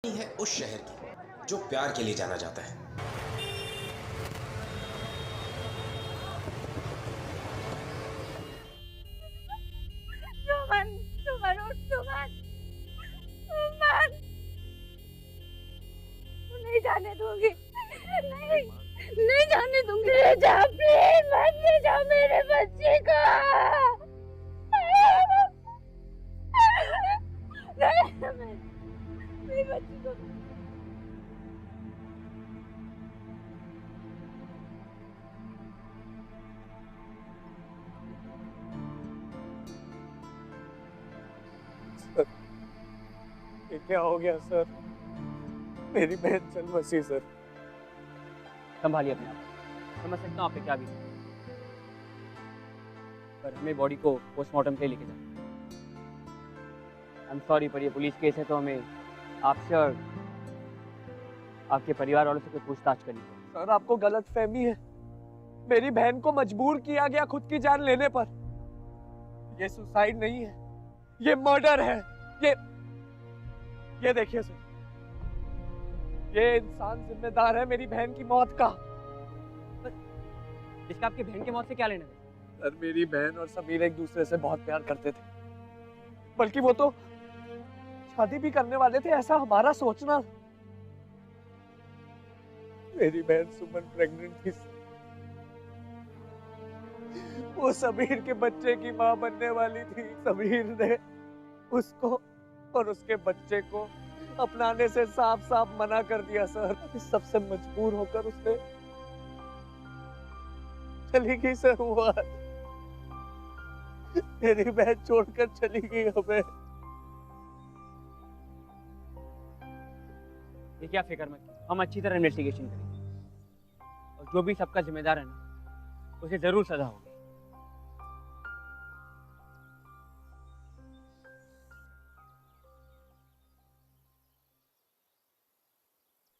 है उस शहर की जो प्यार के लिए जाना जाता है। सुमन, सुमन उठ सुमन, सुमन, नहीं जाने दूंगी, नहीं, नहीं जाने दूंगी। ले जा प्लीज, मत ले जा मेरे बच्चे को। नहीं, मेरे बच्चे को। ये क्या हो गया सर? मेरी बहन चल बसी सर। संभालिए अपने आप, समझ सकता हूँ आपने क्या भी, पर हमें बॉडी को पोस्टमार्टम के लिए लेके जाना। आई एम सॉरी, पर ये पुलिस केस है तो हमें आपसे और आपके परिवार वालों से कोई पूछताछ करनी चाहिए। सर आपको गलत फहमी है, मेरी बहन को मजबूर किया गया खुद की जान लेने पर। ये सुसाइड नहीं है, ये मर्डर है। ये देखिए सर, ये इंसान जिम्मेदार है मेरी बहन की मौत का। इसका आपकी बहन की मौत से क्या लेना है? सर मेरी बहन और समीर एक दूसरे से बहुत प्यार करते थे, बल्कि वो तो शादी भी करने वाले थे, ऐसा हमारा सोचना। मेरी बहन सुमन प्रेग्नेंट थी, वो समीर के बच्चे की मां बनने वाली थी। समीर ने उसको और उसके बच्चे को अपनाने से साफ साफ मना कर दिया सर। इस सबसे मजबूर होकर उसने चली गई सर। वो आज मेरी बहन छोड़कर चली गई हमें। देखिए आप फिक्र मत कीजिए, हम अच्छी तरह इन्वेस्टिगेशन करेंगे और जो भी सबका जिम्मेदार है ना, उसे जरूर सजा होगी।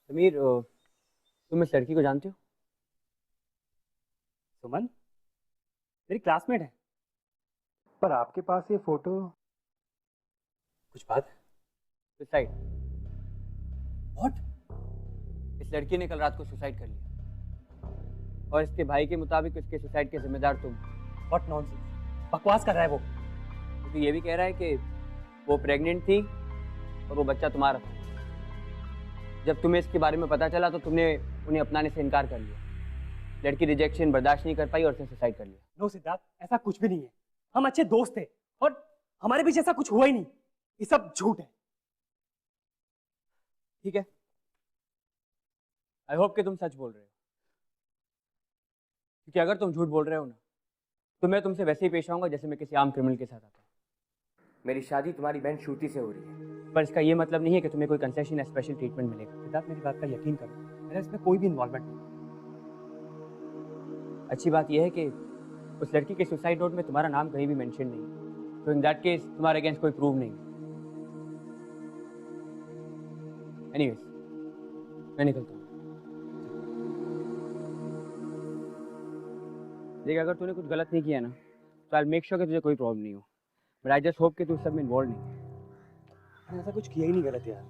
समीर, तुम इस लड़की को जानते हो? सुमन मेरी क्लासमेट है। पर आपके पास ये फोटो? कुछ बात है? सुसाइड। व्हाट? इस लड़की ने कल रात को सुसाइड कर लिया और इसके भाई के मुताबिक इसके सुसाइड के जिम्मेदार तुम। व्हाट नॉनसेंस, बकवास कर रहा है वो। तो ये भी कह रहा है कि वो प्रेग्नेंट थी और वो बच्चा तुम्हारा था। जब तुम्हें इसके बारे में पता चला तो तुमने उन्हें अपनाने से इनकार कर लिया। लड़की रिजेक्शन बर्दाश्त नहीं कर पाई और उसने सुसाइड कर लिया। नो सिद्धार्थ, ऐसा कुछ भी नहीं है। हम अच्छे दोस्त थे और हमारे बीच ऐसा कुछ हुआ ही नहीं। ये सब झूठ है। ठीक है, आई होप कि तुम सच बोल रहे हो, क्योंकि अगर तुम झूठ बोल रहे हो ना, तो मैं तुमसे वैसे ही पेश आऊंगा जैसे मैं किसी आम क्रिमिनल के साथ आता हूँ। मेरी शादी तुम्हारी बहन श्रुति से हो रही है, पर इसका ये मतलब नहीं है कि तुम्हें कोई कंसेशन या स्पेशल ट्रीटमेंट मिलेगा। सिद्धार्थ मेरी बात का यकीन करो, मेरा इसमें कोई भी इन्वॉल्वमेंट नहीं। अच्छी बात यह है कि उस लड़की के सुसाइड नोट में तुम्हारा नाम कहीं भी मेंशन नहीं है, तो इन दैट केस तुम्हारे अगेंस्ट कोई प्रूव नहीं है। एनीवेज, मैं निकलता हूँ। देख, अगर तूने कुछ गलत नहीं किया ना, तो आई मेक श्योर कि तुझे कोई प्रॉब्लम नहीं हो, बट आई जस्ट होप कि तू सब में इन्वॉल्व नहीं है। मैंने ऐसा कुछ किया ही नहीं गलत यार।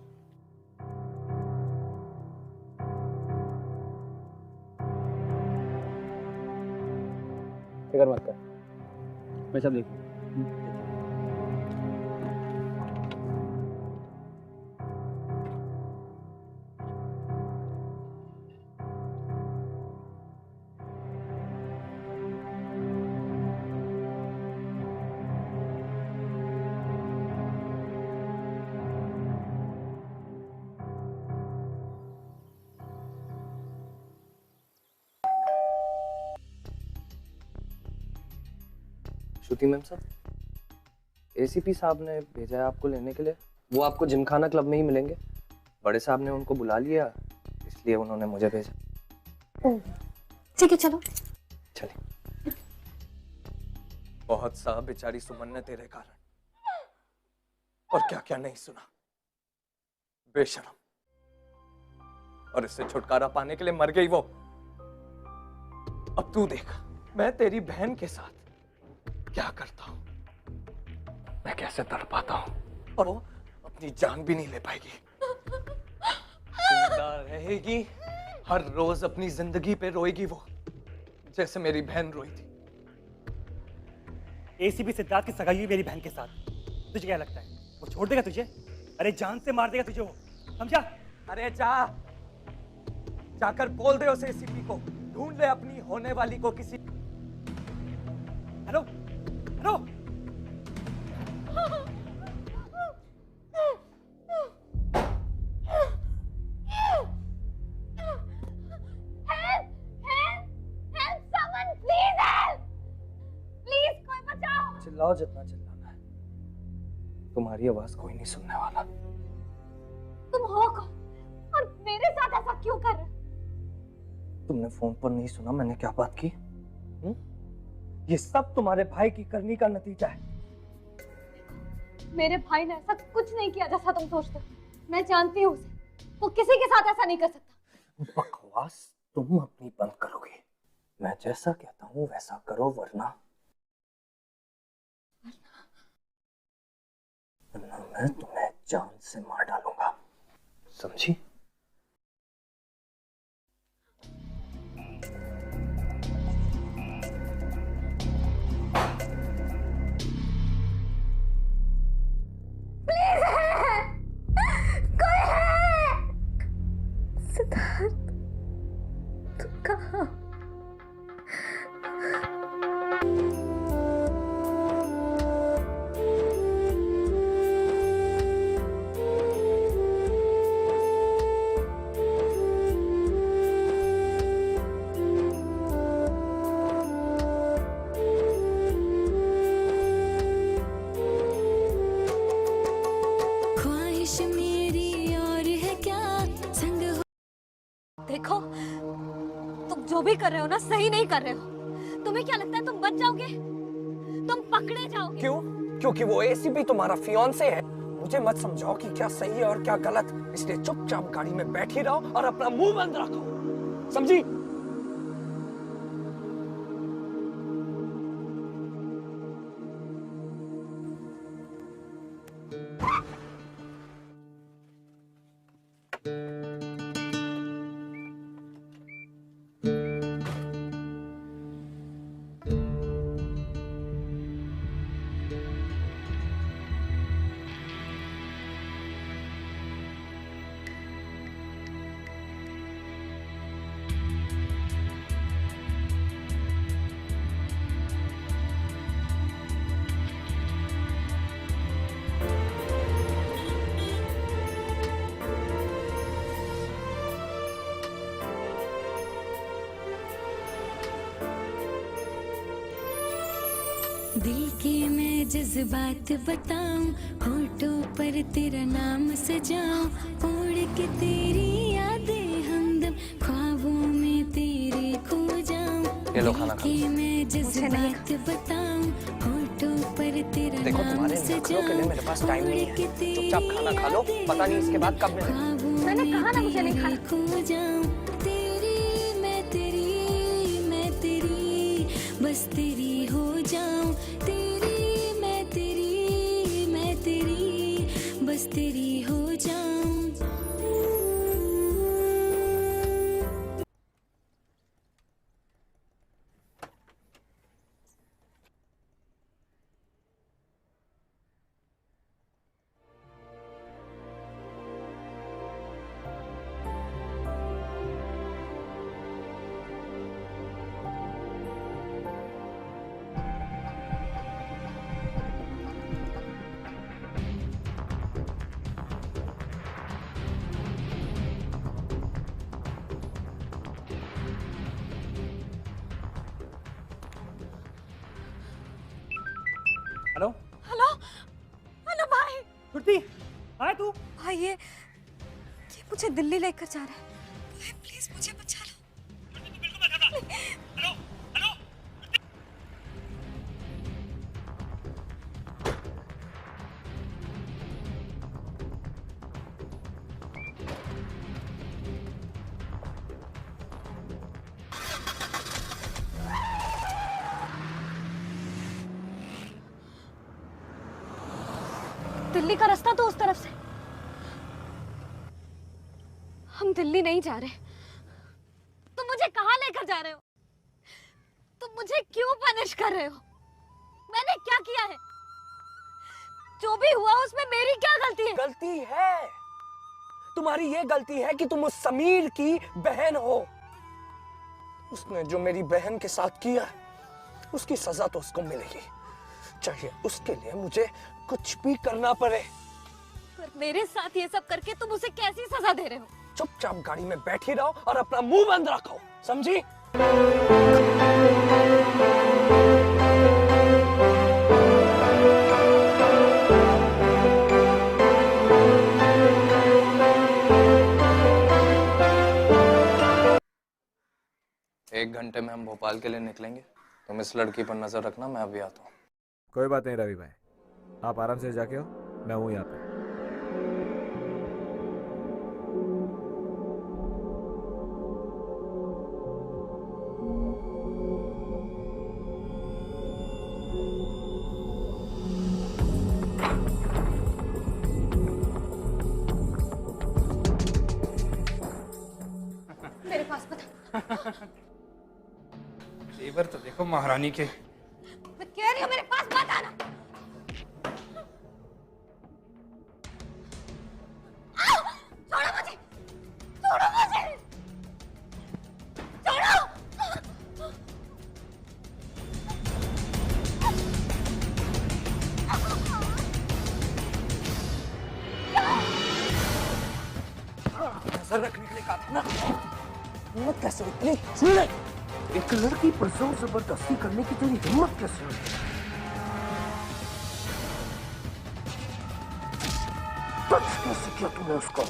फिक्र मत कर, मैं सब देखूंगा। श्रुति मैम साहब, एसीपी साहब ने भेजा है आपको लेने के लिए। वो आपको जिमखाना क्लब में ही मिलेंगे। बड़े साहब ने उनको बुला लिया, इसलिए उन्होंने मुझे भेजा। ठीक है, चलो। चलिए। बहुत सा बेचारी सुमन ने तेरे कारण और क्या क्या नहीं सुना। बेशरम, और इससे छुटकारा पाने के लिए मर गई वो। अब तू देख, मैं तेरी बहन के साथ क्या करता हूं, मैं कैसे तड़पाता हूं, और वो अपनी जान भी नहीं ले पाएगी। रहेगी, हर रोज अपनी जिंदगी पे रोएगी वो, जैसे मेरी बहन रोई थी। एसीपी सिद्धार्थ की सगाई हुई मेरी बहन के साथ, तुझे क्या लगता है वो छोड़ देगा तुझे? अरे जान से मार देगा तुझे वो, समझा? अरे जाकर बोल दे उस एसीपी को, ढूंढ ले अपनी होने वाली को किसी। हेलो हेलो, चिल्लाओ जितना चिल्लाना है, तुम्हारी आवाज कोई नहीं सुनने वाला। तुम हो कौन और मेरे साथ ऐसा क्यों कर रहे हो? तुमने फोन पर नहीं सुना मैंने क्या बात की? ये सब तुम्हारे भाई की करनी का नतीजा है। मेरे भाई ने ऐसा कुछ नहीं किया जैसा तुम सोचते हो। मैं जानती हूँ उसे, वो किसी के साथ ऐसा नहीं कर सकता। बकवास तुम अपनी बंद करोगे। मैं जैसा कहता हूँ वैसा करो, वरना मैं तुम्हें जान से मार डालूंगा, समझी? प्लीज है, कोई है? सिद्धार्थ, तू कहाँ? देखो, तुम जो भी कर रहे हो ना सही नहीं कर रहे हो। तुम्हें क्या लगता है तुम बच जाओगे? तुम पकड़े जाओगे। क्यों? क्योंकि वो एसीपी तुम्हारा फियांसे है। मुझे मत समझाओ कि क्या सही है और क्या गलत, इसलिए चुपचाप गाड़ी में बैठ ही रहो और अपना मुंह बंद रखो, समझी? दिल के मैं जज्बात बताऊं, होठों पर तेरा नाम सजाऊं, ओढ़ के तेरी यादें हमदम ख्वाबों में तेरे खो जाऊं। दिल के मैं जज्बात बताऊं, होठों पर तेरा नाम सजाऊं, ओढ़ के तेरी यादें पता नहीं इसके बाद कब मिले। मैंने कहा ना मुझे नहीं खाना। खो जाऊं। तेरी मैं तेरी बस तेरी हो जाऊं। तेरी मैं तेरी बस तेरी हो जाऊं। हेलो हेलो हेलो भाई। श्रुति, आए तू? भाई ये मुझे दिल्ली लेकर जा रहा है। भाई प्लीज मुझे बचा लो। बिल्कुल मत घबरा। हेलो हेलो, दिल्ली का रास्ता तो उस तरफ से। हम दिल्ली नहीं जा रहे। तुम मुझे कहाँ लेकर जा रहे हो? तुम मुझे क्यों पनिश कर रहे हो? मैंने क्या किया है? जो भी हुआ उसमें मेरी क्या गलती है? गलती है, तुम्हारी ये गलती है कि तुम उस समीर की बहन हो। उसने जो मेरी बहन के साथ किया है उसकी सजा तो उसको मिलेगी, चाहे उसके लिए मुझे कुछ भी करना पड़े। पर मेरे साथ ये सब करके तुम उसे कैसी सजा दे रहे हो? चुपचाप गाड़ी में बैठी रहो और अपना मुंह बंद रखो, समझी? एक घंटे में हम भोपाल के लिए निकलेंगे। तुम इस लड़की पर नजर रखना, मैं अभी आता हूँ। कोई बात नहीं रवि भाई, आप आराम से जाके हो, मैं हूँ यहाँ पे। मेरे पास बता। तेवर तो देखो महारानी के। मैं कह रही हूँ मेरे पास मत आना। छोड़ो मुझे, छोड़ो मुझे, छोड़ो। नजर रखने के लिए कहा था ना। हिम्मत कैसे हुई इतनी चूड़े? एक लड़की पर जोर जबरदस्ती करने की तेरी हिम्मत कैसे हुई? टच कैसे किया तूने उसको?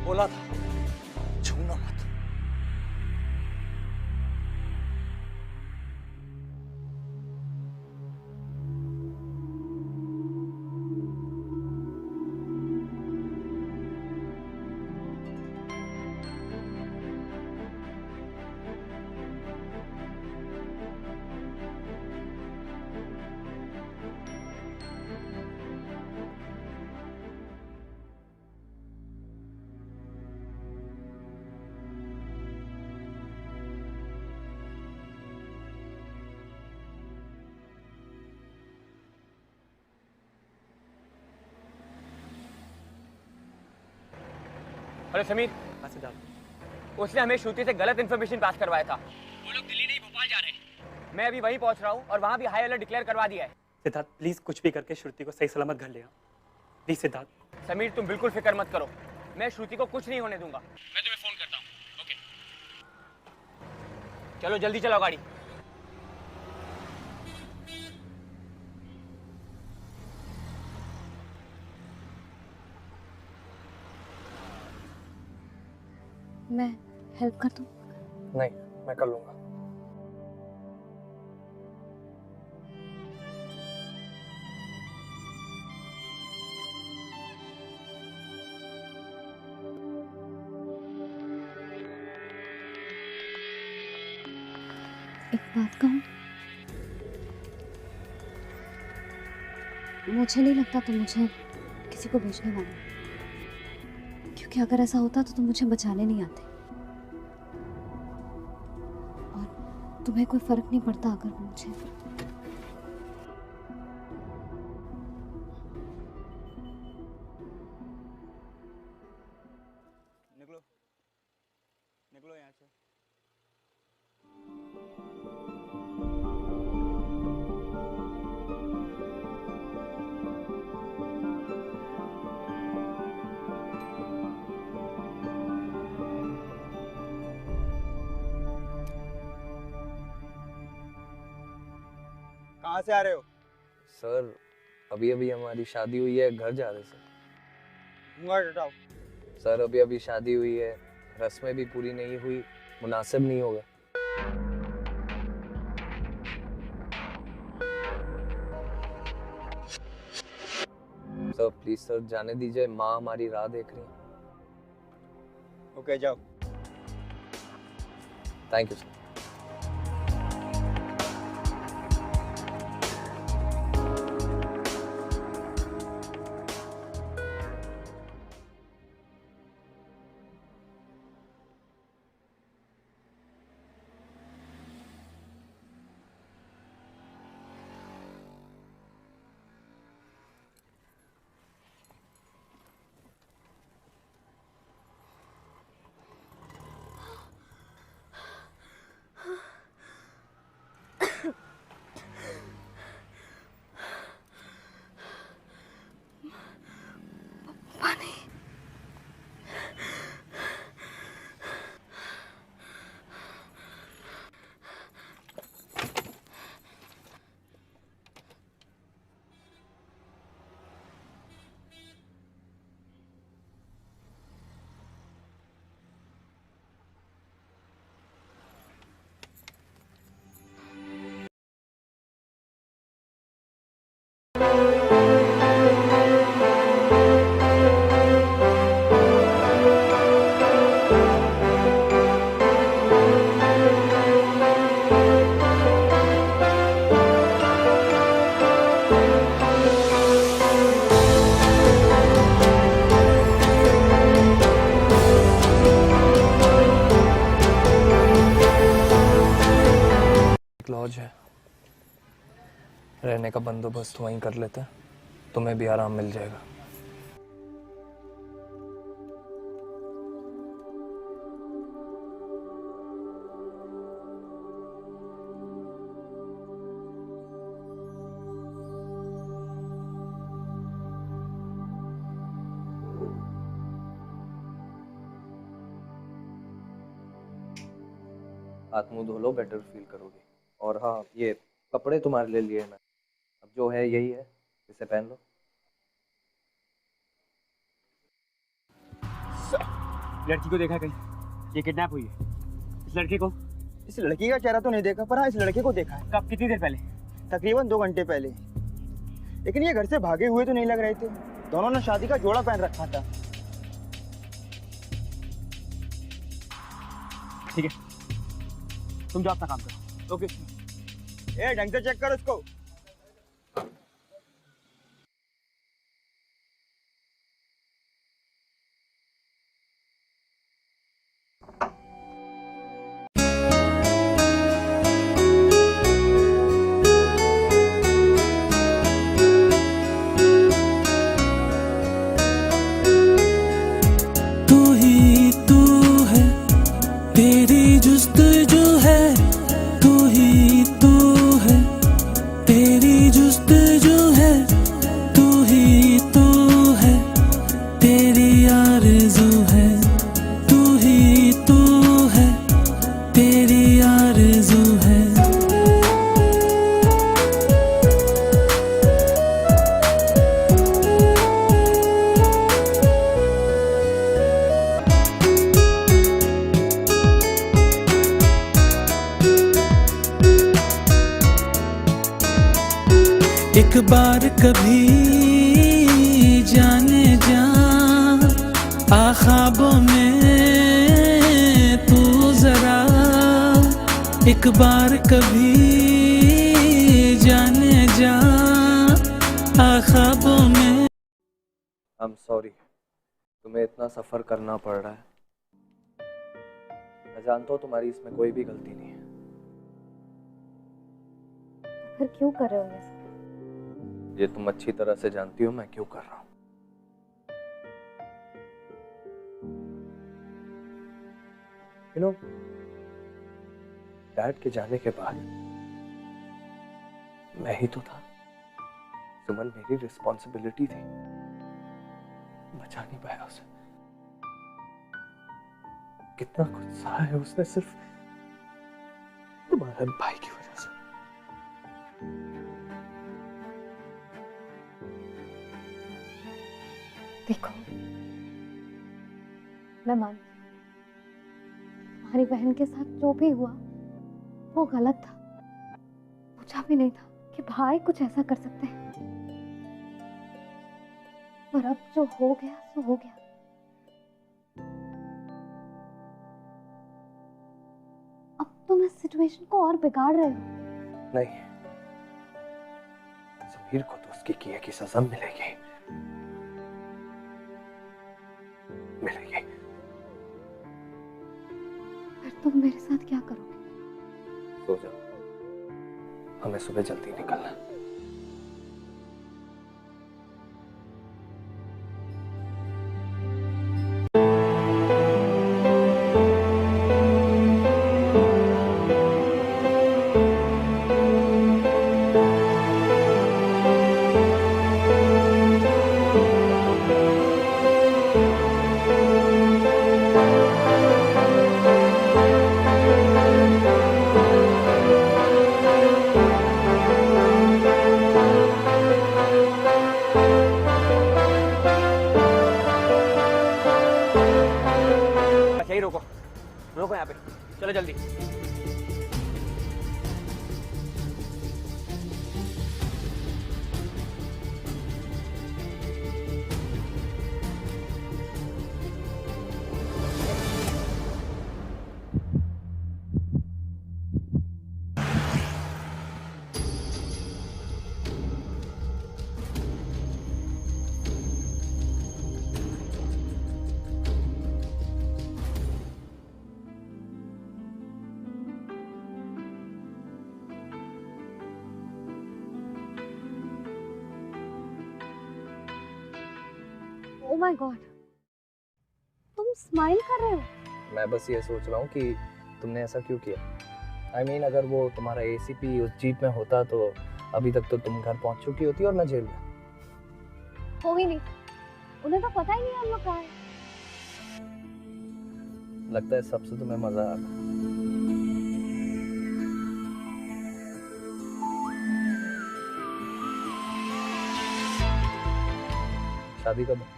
बोला था छूना मत। हेलो समीर। हाँ सिद्धार्थ। उसने हमें श्रुति से गलत इन्फॉर्मेशन पास करवाया था। वो लोग दिल्ली नहीं भोपाल जा रहे हैं। मैं अभी वहीं पहुंच रहा हूँ और वहाँ भी हाई अलर्ट डिक्लेयर करवा दिया है। सिद्धार्थ प्लीज कुछ भी करके श्रुति को सही सलामत घर ले आओ प्लीज। सिद्धार्थ। समीर तुम बिल्कुल फिक्र मत करो, मैं श्रुति को कुछ नहीं होने दूंगा। मैं तुम्हें फोन करता हूँ। ओके चलो जल्दी चलाओ गाड़ी। मैं हेल्प कर दूं? नहीं, मैं कर लूंगा। एक बात कहूं, मुझे नहीं लगता तुम मुझे किसी को भेजने वाले हो। क्योंकि अगर ऐसा होता तो तुम मुझे बचाने नहीं आते, और तुम्हें कोई फर्क नहीं पड़ता अगर मुझे निकलो निकलो यहाँ से। कहाँ से आ रहे हो? सर अभी अभी हमारी शादी हुई है, घर जा रहे सर। घूंघट हटाओ। सर अभी अभी शादी हुई है, रस्में भी पूरी नहीं हुई, मुनासिब नहीं होगा। सर प्लीज सर जाने दीजिए, माँ हमारी राह देख रही है। ओके जाओ। Thank you sir. लॉज है, रहने का बंदोबस्त वहीं कर लेते हैं, तुम्हें भी आराम मिल जाएगा। हाथ मुंह धो लो, बेटर फील करोगे। और हाँ, ये कपड़े तुम्हारे लिए लिए मैं, अब जो है यही है, इसे पहन लो। लड़की को देखा कहीं? ये किडनैप हुई है। इस लड़के को? इस लड़की का चेहरा तो नहीं देखा, पर हाँ इस लड़के को देखा है। कब, कितनी देर पहले? तकरीबन 2 घंटे पहले। लेकिन ये घर से भागे हुए तो नहीं लग रहे थे, दोनों ने शादी का जोड़ा पहन रखा था। ठीक है, तुम जाओ अपना काम करो। ओके। ए ढंग से चेक कर उसको। तू ही तू है, तेरी जुस्तजू है, तू ही तू है, तेरी जुस्तजू है, तू ही तू है, तेरी आरज़ू है, तू ही तू है, तेरी आरज़ू है। एक बार कभी जाने जा आ ख्वाबों में तू जरा, एक बार कभी जाने जा आ ख्वाबों में। आई एम सॉरी, तुम्हें इतना सफर करना पड़ रहा है। मैं जानता हूँ तुम्हारी इसमें कोई भी गलती नहीं है। फिर क्यों कर रहे हो ये सब? ये तुम अच्छी तरह से जानती हो मैं क्यों कर रहा हूं। यू नो, डैड के जाने के बाद मैं ही तो था। सुमन मेरी रिस्पॉन्सिबिलिटी थी, बचा नहीं पाया उसे। कितना कुछ सहा है उसने सिर्फ तुम्हारे भाई की वजह से। देखो, मैं मानती हूँ तुम्हारी बहन के साथ जो भी हुआ वो गलत था। सोचा भी नहीं था कि भाई कुछ ऐसा कर सकते हैं। पर अब जो हो गया सो हो गया। अब तुम इस सिचुएशन को और बिगाड़ रहे हो। नहीं, समीर को तो उसके किए की सजा मिलेगी, मिलेगी। फिर तुम मेरे साथ क्या करोगे? सो जाओ, हमें सुबह जल्दी निकलना है। बस यही रोको, रोको यहाँ पे, चलो जल्दी। ओह माय गॉड, तुम स्माइल कर रहे हो। मैं बस ये सोच रहा हूँ कि तुमने ऐसा क्यों किया। I mean, अगर वो तुम्हारा एसीपी उस जीप में होता तो अभी तक तो तुम घर पहुंच चुकी होती और मैं जेल में। हो ही नहीं, उन्हें तो पता ही नहीं हम लोग कहाँ हैं। लगता है सबसे तुम्हें मजा आ रहा है। शादी कब है?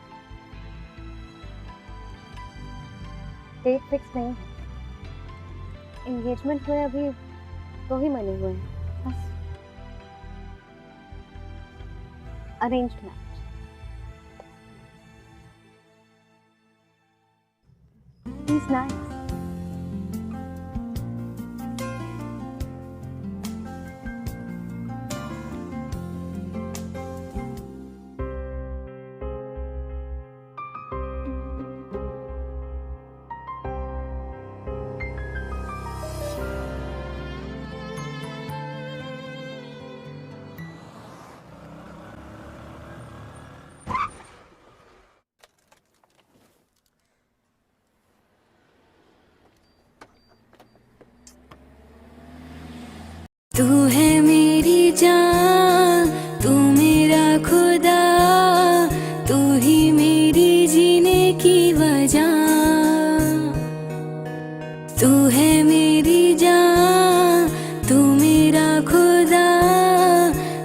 डेट फिक्स नहीं है। एंगेजमेंट हुए अभी 2 ही महीने हुए हैं बस। Arranged marriage. He's nice. तू है मेरी जान, तू मेरा खुदा, तू ही मेरी जीने की वजह। तू है मेरी जान, तू मेरा खुदा,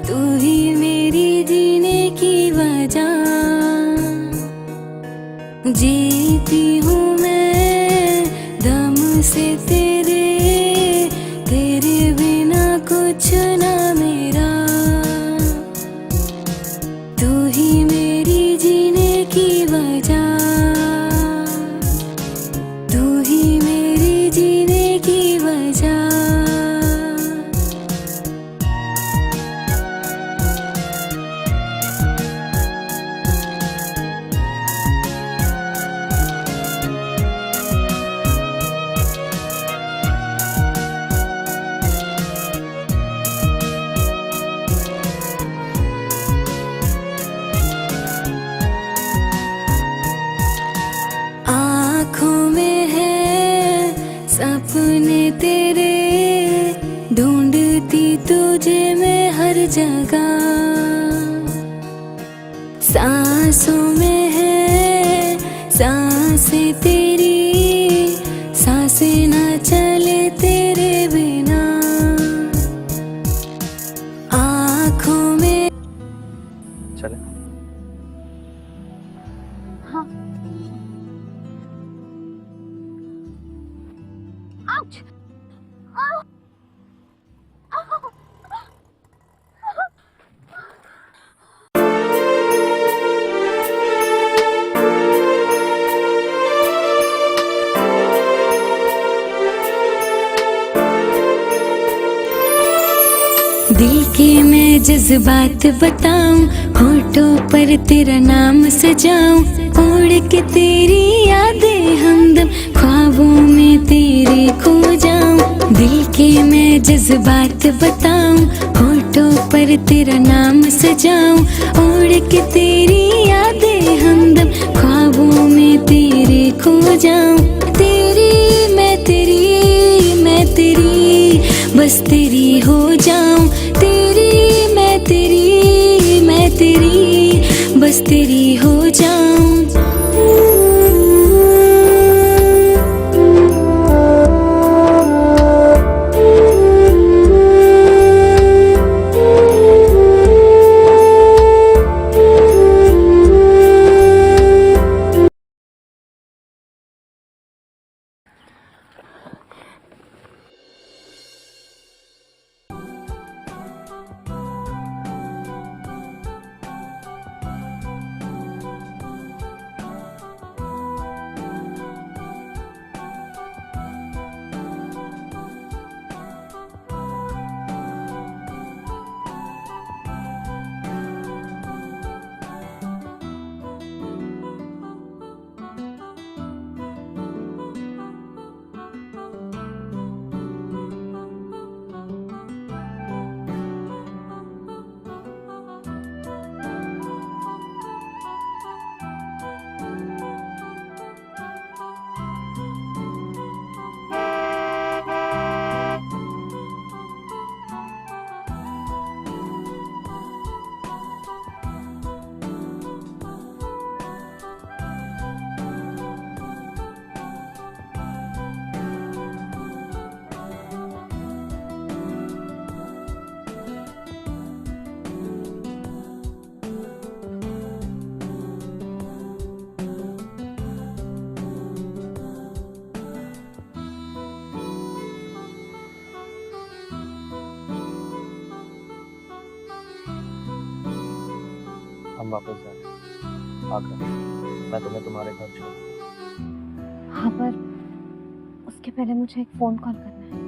तू ही मेरी जीने की वजह। जीती हूँ मैं दम से तेरे, तेरे बिना कुछ ना मेरा। तू ही मेरी जीने की वजह, तू ही मेरी जीने की वजह। आँखों में है सपने तेरे, ढूंढती तुझे मैं हर जगह। सांसों में है सांसें तेरी, सांसें ना चले तेरे बिना। आँखों में चले? हाँ। Ouch! Ow! Ow! जज्बात बताऊं, होठों पर तेरा नाम सजाऊं, उड़ के तेरी यादें हमदम ख्वाबों में तेरे खो जाऊं। दिल के मैं जज्बात बताऊं, होठों पर तेरा नाम सजाऊं, उड़ के तेरी यादें हमदम ख्वाबों में तेरे खो जाऊं। तेरी मैं तेरी बस तेरी हो जाऊं। तेरी मैं तेरी बस तेरी हो जाऊं। हम वापस जा रहे हैं आगरा। मैं तुम्हें तुम्हारे घर छोड़ दूंगा। हाँ, पर उसके पहले मुझे एक फोन कॉल करना है,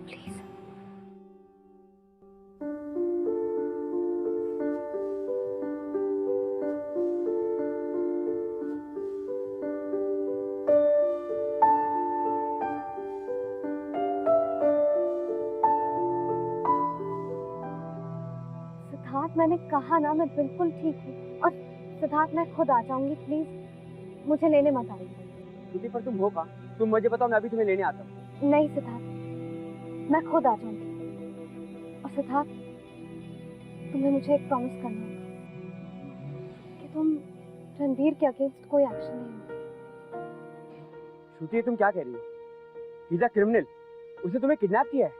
प्लीज। सिद्धार्थ, मैंने कहा ना मैं बिल्कुल ठीक हूँ। और सिद्धार्थ, मैं खुद आ जाऊंगी, प्लीज मुझे लेने मत आइए। श्रुति, पर तुम हो कहाँ? तुम मुझे बताओ, मैं अभी तुम्हें लेने आता हूँ। नहीं सिद्धार्थ, मैं खुद आ जाऊंगी। और सिद्धार्थ, तुम्हें मुझे एक प्रॉमिस करना होगा कि तुम रणवीर के अगेंस्ट कोई एक्शन नहीं लोगे। श्रुति, तुम क्या कह रही हो? He is a criminal. उसने तुम्हें किडनैप किया है।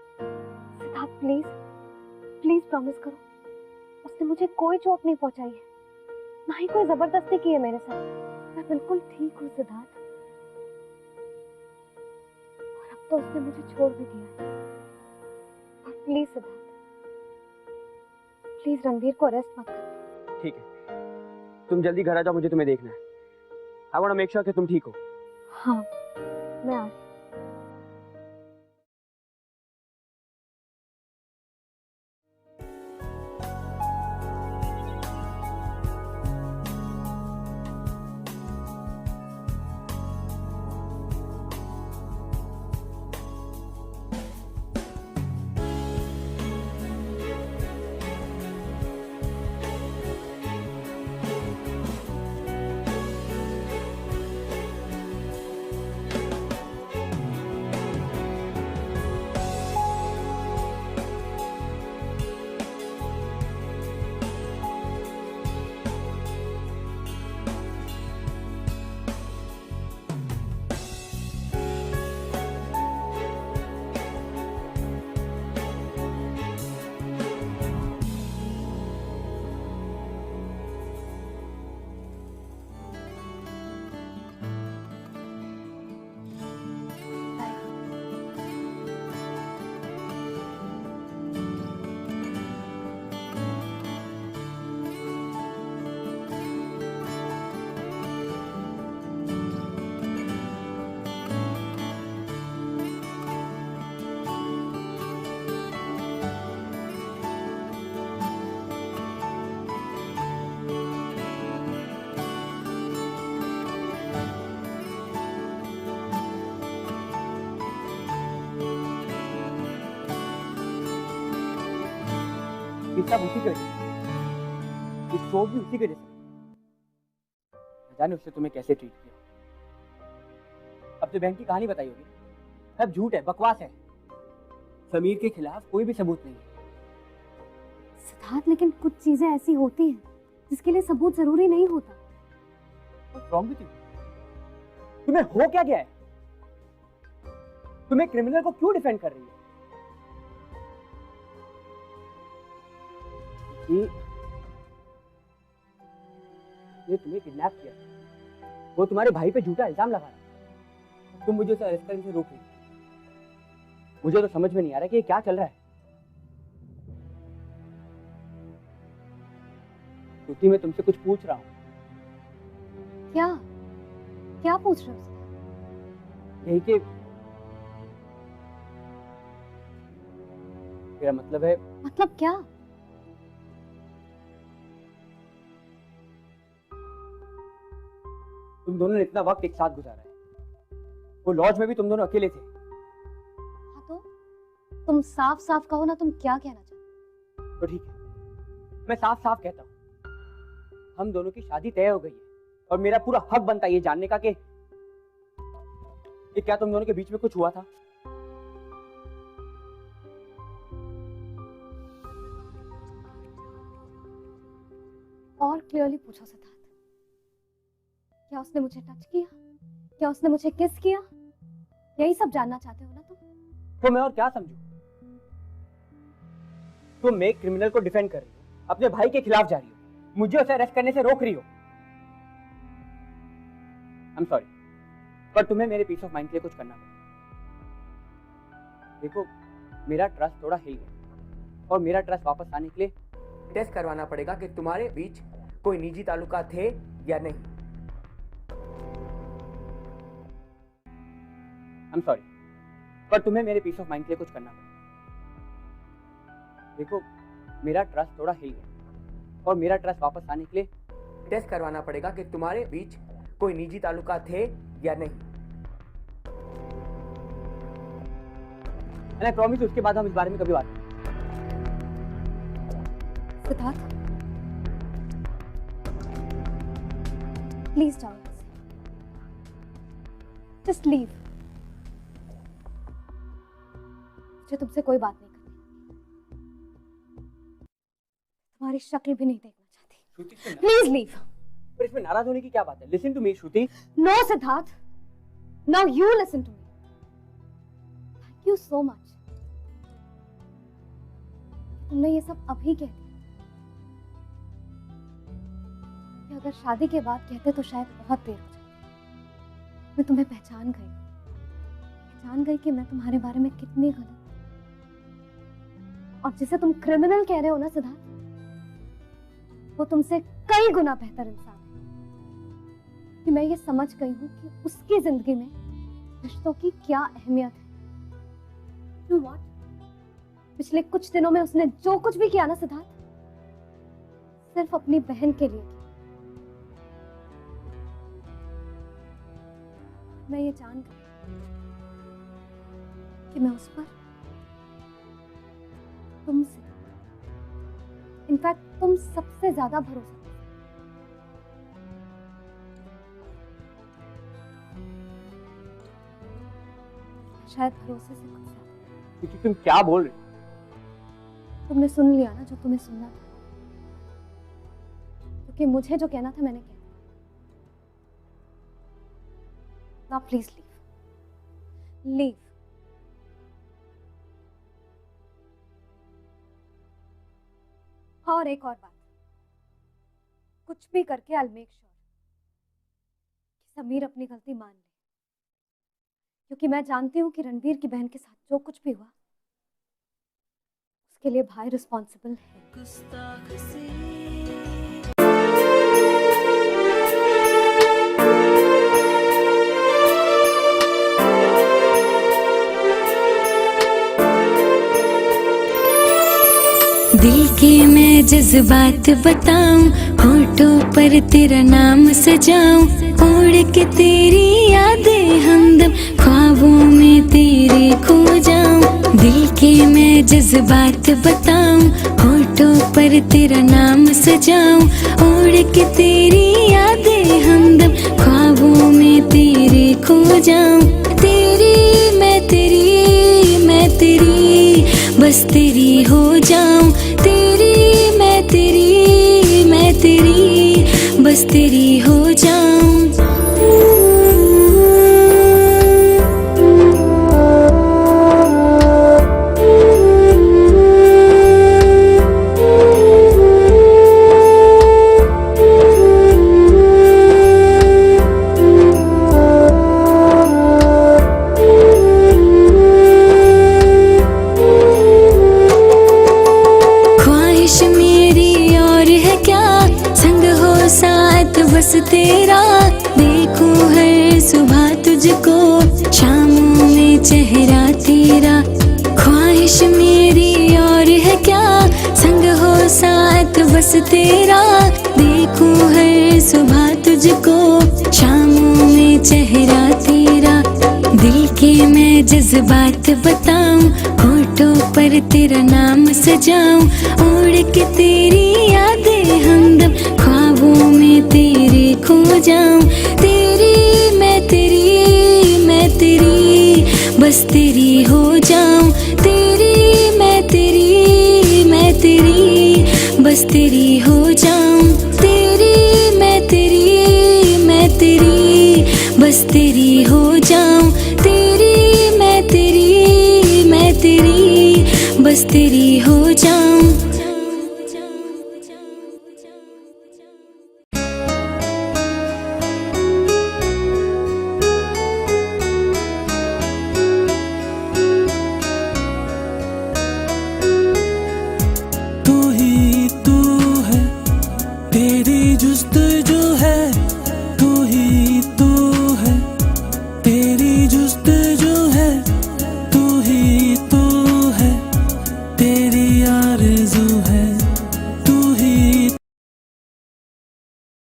सिद्धार्थ, प्लीज प्लीज प्रॉमिस करो, उसने मुझे कोई चोट नहीं पहुंचाई है, ना ही कोई जबरदस्ती की है मेरे साथ। मैं बिल्कुल ठीक हूँ सिद्धार्थ। और अब तो उसने मुझे छोड़ भी दिया है। और प्लीज सिद्धार्थ, प्लीज रणवीर को अरेस्ट मत करो। ठीक है, तुम जल्दी घर आ जाओ, मुझे तुम्हें देखना है। I want to make sure कि तुम ठीक हो। हाँ, मैं आ रही हूँ। सब उसी की वजह से, इस चोट भी उसी की वजह से। न जाने उसने तुम्हें कैसे ट्रीट किया। अब तो बहन की कहानी बताई होगी, सब झूठ है, बकवास है। समीर के खिलाफ कोई भी सबूत नहीं है। सिद्धार्थ, लेकिन कुछ चीजें ऐसी होती हैं जिसके लिए सबूत जरूरी नहीं होता। What's wrong with you? तुम्हें हो क्या गया है? तुम्हें क्रिमिनल को क्यों डिफेंड कर रही है? ये तुम्हें किडनैप किया, वो तुम्हारे भाई पे झूठा इल्जाम लगा रहा है, तुम मुझे उसे अरेस्ट करने से रोक रही हो। मुझे तो समझ में नहीं आ रहा कि ये क्या चल रहा है। श्रुति, मैं तुमसे कुछ पूछ रहा हूँ। क्या क्या पूछ रहे हो? यही कि मेरा मतलब है। मतलब क्या? तुम दोनों ने इतना वक्त एक साथ गुजारा है, वो लॉज में भी तुम दोनों अकेले थे। हाँ तो तुम साफ साफ कहो ना, तुम क्या कहना चाहते हो? तो ठीक है, मैं साफ साफ कहता हूँ, हम दोनों की शादी तय हो गई है और मेरा पूरा हक बनता है ये जानने का कि क्या तुम दोनों के बीच में कुछ हुआ था। और क्लियरली पूछो सिद्धार्थ, क्या उसने मुझे टच किया? क्या उसने मुझे किस किया? यही सब जानना चाहते हो ना तुम? तो मैं और क्या समझूं? तुम एक क्रिमिनल को डिफेंड कर रही हो, अपने भाई के खिलाफ जा रही हो, मुझे उसे अरेस्ट करने से रोक रही हो। I'm sorry, पर तुम्हें मेरे पीस ऑफ माइंड के लिए कुछ करना पड़ेगा। देखो, मेरा ट्रस्ट थोड़ा हिल गया और मेरा ट्रस्ट वापस आने के लिए टेस्ट करवाना पड़ेगा कि तुम्हारे बीच कोई निजी ताल्लुकात थे या नहीं। I'm sorry, पर तुम्हें मेरे पीस ऑफ माइंड के लिए कुछ करना पड़ेगा। देखो, मेरा ट्रस्ट थोड़ा हिल गया और मेरा ट्रस्ट वापस आने के लिए टेस्ट करवाना पड़ेगा कि तुम्हारे बीच कोई निजी ताल्लुकात थे या नहीं। मैं प्रॉमिस, उसके बाद हम इस बारे में कभी बात करेंगे। सिद्धार्थ, प्लीज जाओ, जस्ट लीव। मुझे तुमसे कोई बात नहीं करनी, तुम्हारी शक्ल भी नहीं देखना चाहती। Please leave. पर इसमें नाराज होने की क्या बात है? Listen to me Shruti. No Siddharth, now you listen to me. Thank you so much, तुमने ये सब अभी कह दिया। कि अगर शादी के बाद कहते तो शायद बहुत देर हो जाती। मैं तुम्हें पहचान गई कि मैं तुम्हारे बारे में कितनी गलत। और जिसे तुम क्रिमिनल कह रहे हो ना सिद्धार्थ, वो तुमसे कई गुना बेहतर इंसान है। कि मैं ये समझ गई हूँ कि उसकी जिंदगी में रिश्तों की क्या अहमियत है। You know what? पिछले कुछ दिनों में उसने जो कुछ भी किया ना सिद्धार्थ, सिर्फ अपनी बहन के लिए किया। मैं ये जान गई कि मैं उस पर तुमसे, इनफैक्ट तुम सबसे ज्यादा भरोसा, शायद भरोसे से कुछ ज्यादा। क्योंकि तुम क्या बोल रहे हो? तुमने सुन लिया ना जो तुम्हें सुनना था, क्योंकि मुझे जो कहना था मैंने कह दिया। Now please leave. Leave. और एक और बात, कुछ भी करके I'll make sure कि समीर अपनी गलती मान ले, क्योंकि मैं जानती हूँ कि रणवीर की बहन के साथ जो कुछ भी हुआ उसके लिए भाई रिस्पॉन्सिबल है। दिल के मैं जज्बात बताऊं, होठों पर तेरा नाम सजाऊं, उड़ के तेरी यादें हमदम ख्वाबों में तेरे खो जाऊं। दिल के मैं जज्बात बताऊं, होठों होठों पर तेरा नाम सजाऊं, ओढ़ के तेरी यादें हमदम ख्वाबों में तेरे खो जाऊं। तेरी मैं तेरी बस तेरी हो जाऊं। तेरी मैं तेरी बस तेरी हो जाऊं। बस तेरा देखूं हर सुबह तुझको, शामों में चेहरा तेरा। ख्वाहिश मेरी और है क्या, संग हो साथ बस तेरा। देखूं हर सुबह तुझको, शामों में चेहरा तेरा। दिल के मैं जज्बात बताऊं, होठों पर तेरा नाम सजाऊं, ओढ़ के तेरी यादें हमदम ख्वाबों में तेरे खो जाऊं। तेरी मैं तेरी बस तेरी हो जाऊं। तेरी मैं तेरी बस तेरी हो जाऊं। तेरी मैं तेरी बस तेरी हो जाऊं। तेरी मैं तेरी बस तेरी हो